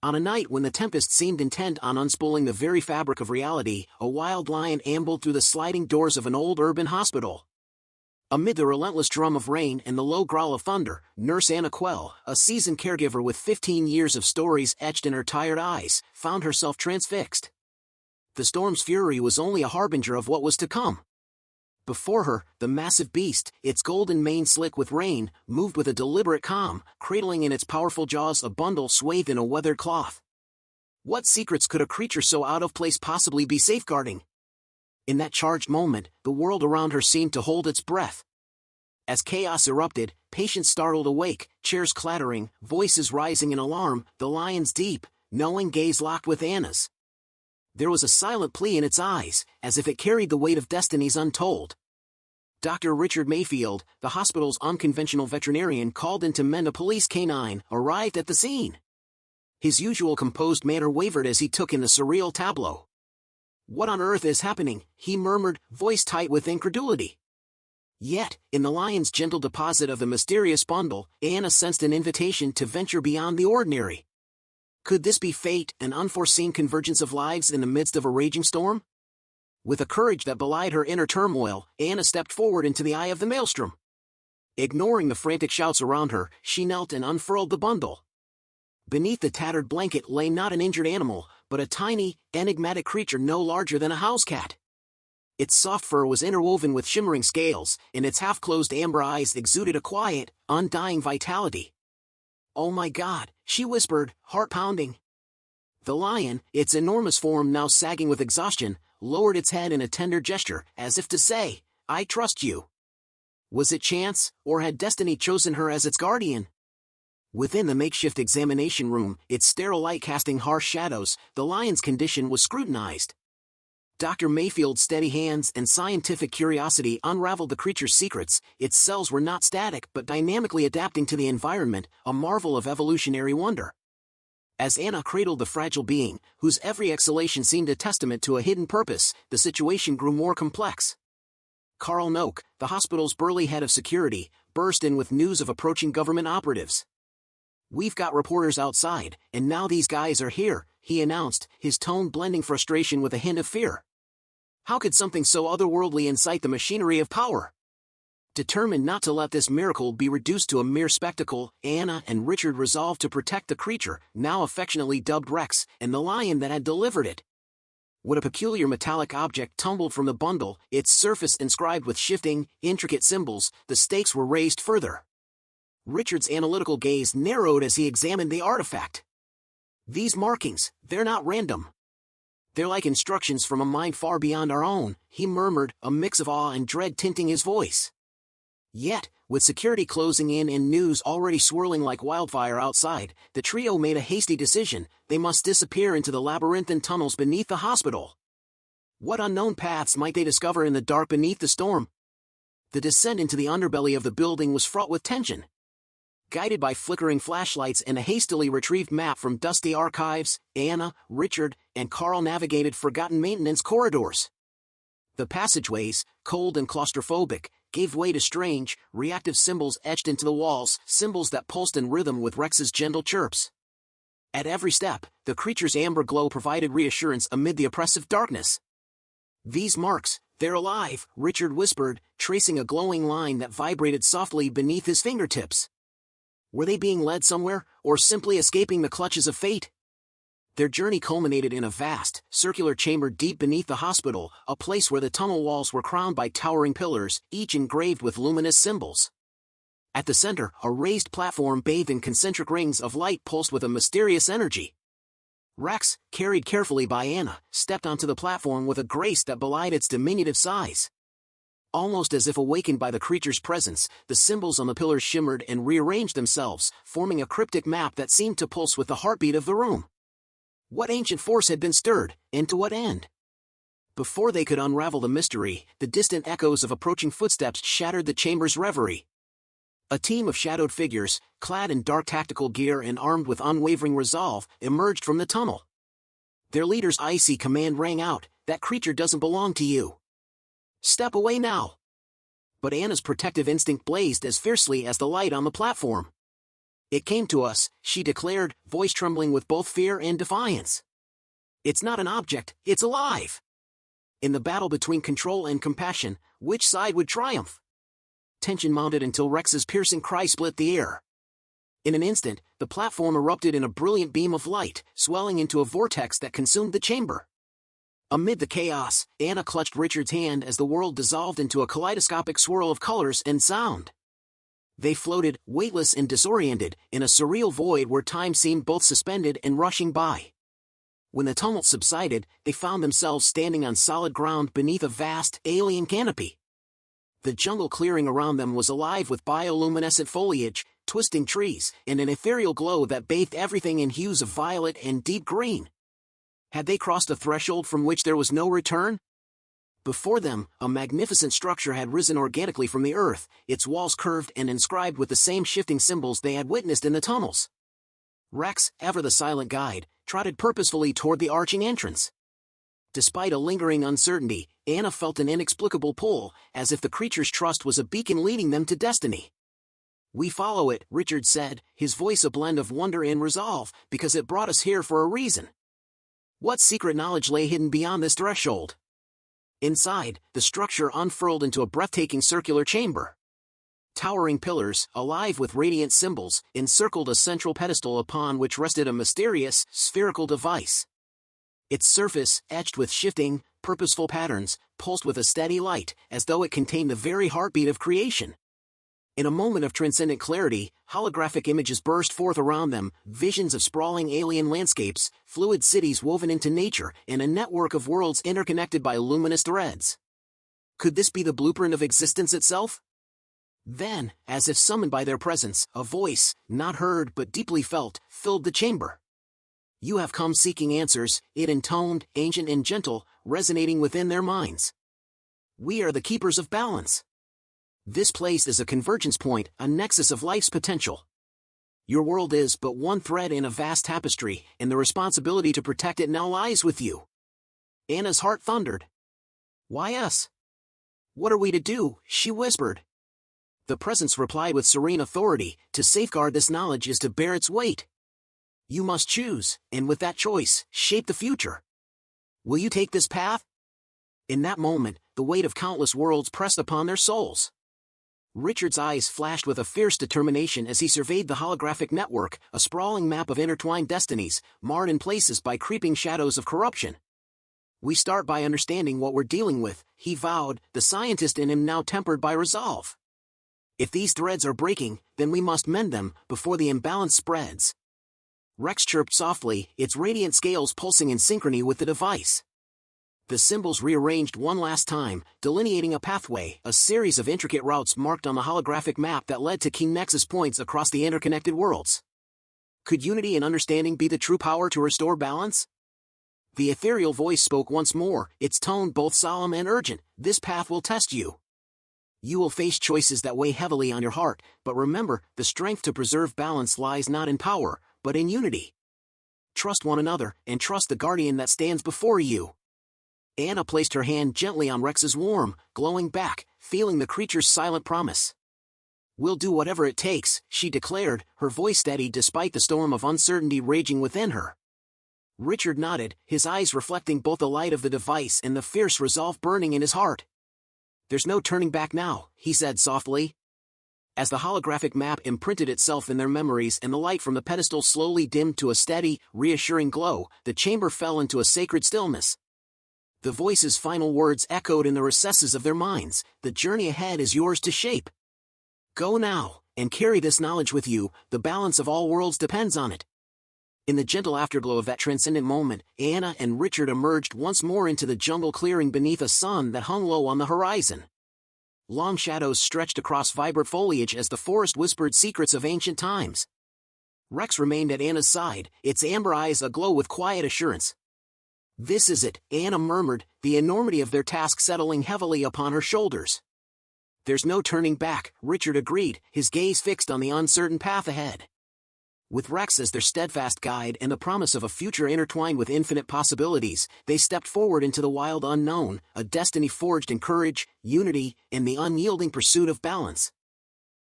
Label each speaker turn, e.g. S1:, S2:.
S1: On a night when the tempest seemed intent on unspooling the very fabric of reality, a wild lion ambled through the sliding doors of an old urban hospital. Amid the relentless drum of rain and the low growl of thunder, Nurse Anna Quell, a seasoned caregiver with 15 years of stories etched in her tired eyes, found herself transfixed. The storm's fury was only a harbinger of what was to come. Before her, the massive beast, its golden mane slick with rain, moved with a deliberate calm, cradling in its powerful jaws a bundle swathed in a weathered cloth. What secrets could a creature so out of place possibly be safeguarding? In that charged moment, the world around her seemed to hold its breath. As chaos erupted, patients startled awake, chairs clattering, voices rising in alarm, the lion's deep, knowing gaze locked with Anna's. There was a silent plea in its eyes, as if it carried the weight of destinies untold. Dr. Richard Mayfield, the hospital's unconventional veterinarian called in to mend a police canine, arrived at the scene. His usual composed manner wavered as he took in the surreal tableau. "What on earth is happening?" he murmured, voice tight with incredulity. Yet, in the lion's gentle deposit of the mysterious bundle, Anna sensed an invitation to venture beyond the ordinary. Could this be fate, an unforeseen convergence of lives in the midst of a raging storm? With a courage that belied her inner turmoil, Anna stepped forward into the eye of the maelstrom. Ignoring the frantic shouts around her, she knelt and unfurled the bundle. Beneath the tattered blanket lay not an injured animal, but a tiny, enigmatic creature no larger than a house cat. Its soft fur was interwoven with shimmering scales, and its half-closed amber eyes exuded a quiet, undying vitality. "Oh my God," she whispered, heart-pounding. The lion, its enormous form now sagging with exhaustion, lowered its head in a tender gesture, as if to say, "I trust you." Was it chance, or had destiny chosen her as its guardian? Within the makeshift examination room, its sterile light casting harsh shadows, the lion's condition was scrutinized. Dr. Mayfield's steady hands and scientific curiosity unraveled the creature's secrets. Its cells were not static but dynamically adapting to the environment, a marvel of evolutionary wonder. As Anna cradled the fragile being, whose every exhalation seemed a testament to a hidden purpose, the situation grew more complex. Carl Noak, the hospital's burly head of security, burst in with news of approaching government operatives. "We've got reporters outside, and now these guys are here," he announced, his tone blending frustration with a hint of fear. How could something so otherworldly incite the machinery of power? Determined not to let this miracle be reduced to a mere spectacle, Anna and Richard resolved to protect the creature, now affectionately dubbed Rex, and the lion that had delivered it. When a peculiar metallic object tumbled from the bundle, its surface inscribed with shifting, intricate symbols, the stakes were raised further. Richard's analytical gaze narrowed as he examined the artifact. "These markings, they're not random. They're like instructions from a mind far beyond our own," he murmured, a mix of awe and dread tinting his voice. Yet, with security closing in and news already swirling like wildfire outside, the trio made a hasty decision: they must disappear into the labyrinthine tunnels beneath the hospital. What unknown paths might they discover in the dark beneath the storm? The descent into the underbelly of the building was fraught with tension. Guided by flickering flashlights and a hastily retrieved map from dusty archives, Anna, Richard, and Carl navigated forgotten maintenance corridors. The passageways, cold and claustrophobic, gave way to strange, reactive symbols etched into the walls, symbols that pulsed in rhythm with Rex's gentle chirps. At every step, the creature's amber glow provided reassurance amid the oppressive darkness. "These marks, they're alive," Richard whispered, tracing a glowing line that vibrated softly beneath his fingertips. Were they being led somewhere, or simply escaping the clutches of fate? Their journey culminated in a vast, circular chamber deep beneath the hospital, a place where the tunnel walls were crowned by towering pillars, each engraved with luminous symbols. At the center, a raised platform bathed in concentric rings of light pulsed with a mysterious energy. Rex, carried carefully by Anna, stepped onto the platform with a grace that belied its diminutive size. Almost as if awakened by the creature's presence, the symbols on the pillars shimmered and rearranged themselves, forming a cryptic map that seemed to pulse with the heartbeat of the room. What ancient force had been stirred, and to what end? Before they could unravel the mystery, the distant echoes of approaching footsteps shattered the chamber's reverie. A team of shadowed figures, clad in dark tactical gear and armed with unwavering resolve, emerged from the tunnel. Their leader's icy command rang out: "That creature doesn't belong to you. Step away now." But Anna's protective instinct blazed as fiercely as the light on the platform. It came to us, she declared, voice trembling with both fear and defiance. It's not an object, it's alive. In the battle between control and compassion, which side would triumph? Tension mounted until Rex's piercing cry split the air. In an instant, the platform erupted in a brilliant beam of light, swelling into a vortex that consumed the chamber. Amid the chaos, Anna clutched Richard's hand as the world dissolved into a kaleidoscopic swirl of colors and sound. They floated, weightless and disoriented, in a surreal void where time seemed both suspended and rushing by. When the tumult subsided, they found themselves standing on solid ground beneath a vast, alien canopy. The jungle clearing around them was alive with bioluminescent foliage, twisting trees, and an ethereal glow that bathed everything in hues of violet and deep green. Had they crossed a threshold from which there was no return? Before them, a magnificent structure had risen organically from the earth, its walls curved and inscribed with the same shifting symbols they had witnessed in the tunnels. Rex, ever the silent guide, trotted purposefully toward the arching entrance. Despite a lingering uncertainty, Anna felt an inexplicable pull, as if the creature's trust was a beacon leading them to destiny. "We follow it," Richard said, his voice a blend of wonder and resolve, "because it brought us here for a reason." What secret knowledge lay hidden beyond this threshold? Inside, the structure unfurled into a breathtaking circular chamber. Towering pillars, alive with radiant symbols, encircled a central pedestal upon which rested a mysterious, spherical device. Its surface, etched with shifting, purposeful patterns, pulsed with a steady light, as though it contained the very heartbeat of creation. In a moment of transcendent clarity, holographic images burst forth around them, visions of sprawling alien landscapes, fluid cities woven into nature, and a network of worlds interconnected by luminous threads. Could this be the blueprint of existence itself? Then, as if summoned by their presence, a voice, not heard but deeply felt, filled the chamber. "You have come seeking answers," it intoned, ancient and gentle, resonating within their minds. "We are the keepers of balance. This place is a convergence point, a nexus of life's potential. Your world is but one thread in a vast tapestry, and the responsibility to protect it now lies with you." Anna's heart thundered. "Why us? What are we to do?" she whispered. The presence replied with serene authority, "To safeguard this knowledge is to bear its weight. You must choose, and with that choice, shape the future. Will you take this path?" In that moment, the weight of countless worlds pressed upon their souls. Richard's eyes flashed with a fierce determination as he surveyed the holographic network, a sprawling map of intertwined destinies, marred in places by creeping shadows of corruption. "We start by understanding what we're dealing with," he vowed, the scientist in him now tempered by resolve. "If these threads are breaking, then we must mend them, before the imbalance spreads." Rex chirped softly, its radiant scales pulsing in synchrony with the device. The symbols rearranged one last time, delineating a pathway, a series of intricate routes marked on the holographic map that led to key nexus points across the interconnected worlds. Could unity and understanding be the true power to restore balance? The ethereal voice spoke once more, its tone both solemn and urgent. "This path will test you. You will face choices that weigh heavily on your heart, but remember, the strength to preserve balance lies not in power, but in unity. Trust one another, and trust the guardian that stands before you." Anna placed her hand gently on Rex's warm, glowing back, feeling the creature's silent promise. "We'll do whatever it takes," she declared, her voice steady despite the storm of uncertainty raging within her. Richard nodded, his eyes reflecting both the light of the device and the fierce resolve burning in his heart. "There's no turning back now," he said softly. As the holographic map imprinted itself in their memories and the light from the pedestal slowly dimmed to a steady, reassuring glow, the chamber fell into a sacred stillness. The voice's final words echoed in the recesses of their minds, "The journey ahead is yours to shape. Go now, and carry this knowledge with you, the balance of all worlds depends on it." In the gentle afterglow of that transcendent moment, Anna and Richard emerged once more into the jungle clearing beneath a sun that hung low on the horizon. Long shadows stretched across vibrant foliage as the forest whispered secrets of ancient times. Rex remained at Anna's side, its amber eyes aglow with quiet assurance. "This is it," Anna murmured, the enormity of their task settling heavily upon her shoulders. "There's no turning back," Richard agreed, his gaze fixed on the uncertain path ahead. With Rex as their steadfast guide and the promise of a future intertwined with infinite possibilities, they stepped forward into the wild unknown, a destiny forged in courage, unity, and the unyielding pursuit of balance.